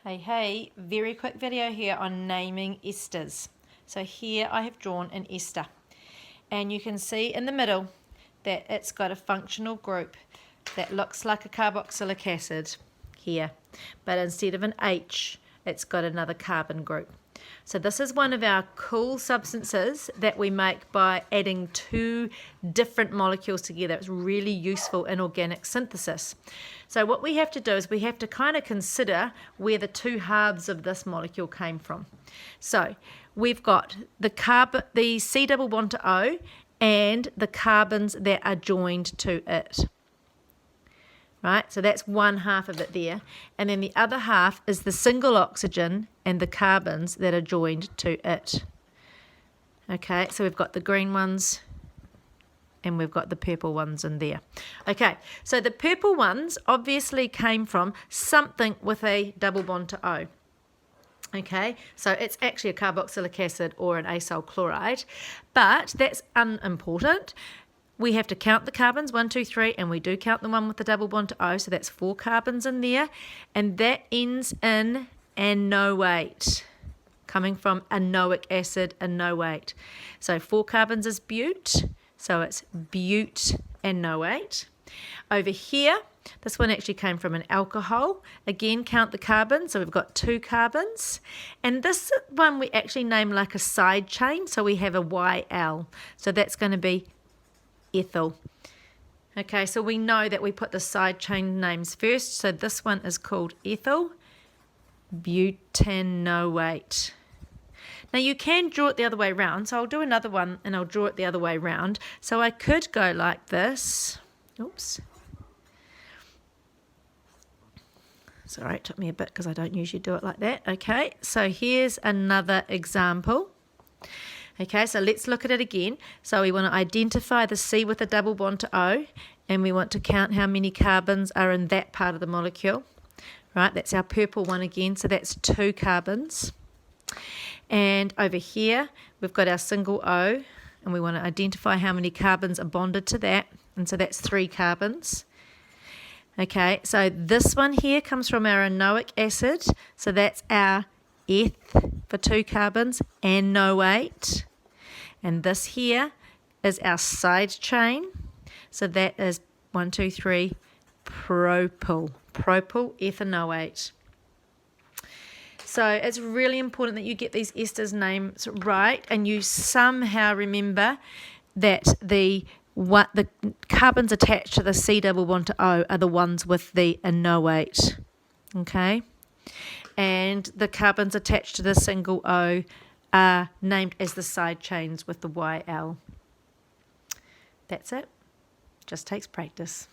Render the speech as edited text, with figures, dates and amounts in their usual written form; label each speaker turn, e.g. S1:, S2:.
S1: Hey, very quick video here on naming esters. So here I have drawn an ester, and you can see in the middle that it's got a functional group that looks like a carboxylic acid here, but instead of an H, it's got another carbon group. So this is one of our cool substances that we make by adding two different molecules together. It's really useful in organic synthesis. So what we have to do is we have to kind of consider where the two halves of this molecule came from. So we've got the C double bond to O and the carbons that are joined to it. Right, so that's one half of it there. And then the other half is the single oxygen and the carbons that are joined to it. Okay, so we've got the green ones and we've got the purple ones in there. Okay, so the purple ones obviously came from something with a double bond to O. Okay, so it's actually a carboxylic acid or an acyl chloride, but that's unimportant. We have to count the carbons, 1, 2, 3, and we do count the one with the double bond to O, so that's 4 carbons in there, and that ends in anoate, coming from anoic acid, anoate. So 4 carbons is bute, so it's bute anoate. Over here, this one actually came from an alcohol. Again, count the carbons, so we've got 2 carbons. And this one we actually name like a side chain, so we have a YL. So that's going to be ethyl. Okay, so we know that we put the side chain names first. So this one is called ethyl butanoate. Now you can draw it the other way around. So I'll do another one and I'll draw it the other way around. So I could go like this. Oops. Sorry, it took me a bit because I don't usually do it like that. Okay, so here's another example. Okay, so let's look at it again. So we want to identify the C with a double bond to O, and we want to count how many carbons are in that part of the molecule. Right, that's our purple one again, so that's 2 carbons. And over here, we've got our single O, and we want to identify how many carbons are bonded to that, and so that's 3 carbons. Okay, so this one here comes from our anoic acid, so that's our eth for 2 carbons, anoate. And this here is our side chain, so that is 1, 2, 3, propyl ethanoate. So it's really important that you get these esters names right, and you somehow remember that the carbons attached to the C double bond to O are the ones with the anoate. Okay. And the carbons attached to the single O are named as the side chains with the YL. That's it. Just takes practice.